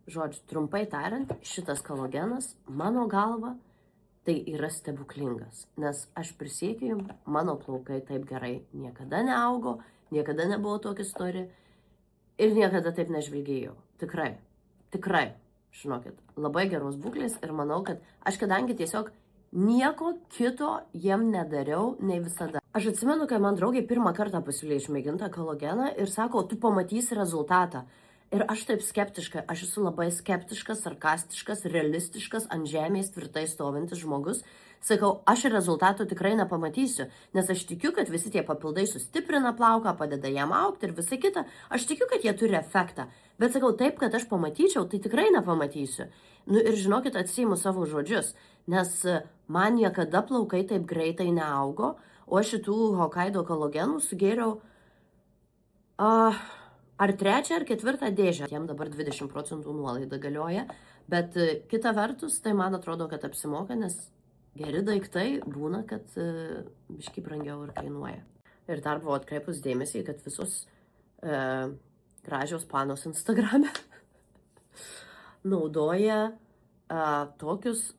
Žodžiu, trumpai tariant, šitas kolagenas, mano galva, tai yra stebuklingas. Nes aš prisiekiu jums, mano plaukai taip gerai niekada neaugo, niekada nebuvo tokia stori ir niekada taip nežvilgėjau. Tikrai, žinokit, labai geros būklės ir manau, kad aš kadangi tiesiog nieko kito jiem nedariau, nei visada. Aš atsimenu, kai man draugė pirmą kartą pasiūlė išmėgintą kolageną ir sako, tu pamatysi rezultatą. Ir aš taip skeptiška, aš esu labai skeptiškas, sarkastiškas, realistiškas, ant žemės tvirtai stovintis žmogus. Sakau, aš rezultatų tikrai nepamatysiu, nes aš tikiu, kad visi tie papildai sustiprina plauką, padeda jam augti ir visa kita. Aš tikiu, kad jie turi efektą. Bet sakau, taip, kad aš pamatyčiau, tai tikrai nepamatysiu. Nu ir žinokit, atsiimu savo žodžius, nes man niekada plaukai taip greitai neaugo, o aš šitų Hokkaido kolagenų sugėriau ar 3. ar 4. dėžę. Jam dabar 20% nuolaida galioja, bet kita vertus, tai man atrodo, kad apsimoka, nes geri daiktai būna, kad biškai brangiau ir kainuoja. Ir dar buvo atkreipus dėmesį, kad visos gražios panos Instagrame naudoja tokias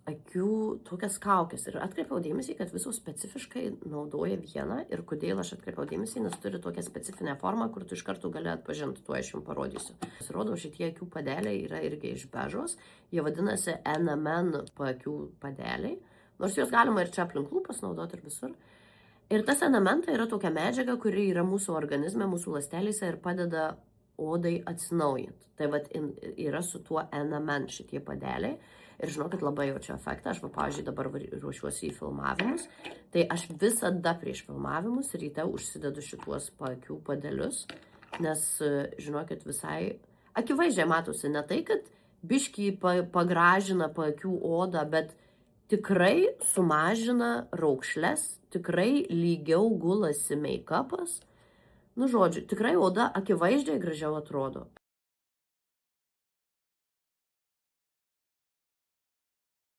kaukės. Ir atkreipiau dėmesį, kad visos specifiškai naudoja vieną. Ir kodėl aš atkreipiau dėmesį, nes turi tokią specifinę formą, kur tu iš karto gali atpažinti, tuo aš jums parodysiu. Pasirodo, šitie akių padeliai yra irgi iš bežos. Jie vadinasi NMN akių padeliai. Nors juos galima ir čia aplink lūpas naudoti ir visur. Ir tas NMN tai yra tokia medžiaga, kuri yra mūsų organizme, mūsų ląstelėse ir padeda odai atsinaujinti. Tai vat yra su tuo NMN šitie padeliai. Ir žinokit, labai jaučiu efektą. Aš, pavyzdžiui, dabar ruošiuosi į filmavimus. Tai aš visada prieš filmavimus ryte užsidedu šituos paakių padelius. Nes, žinokit, visai akivaizdžiai matosi ne tai, kad biškį pagražina paakių odą, bet tikrai sumažina raukšles, tikrai lygiau gulasi make-upas. Nu, žodžiu, tikrai oda akivaizdžiai gražiau atrodo.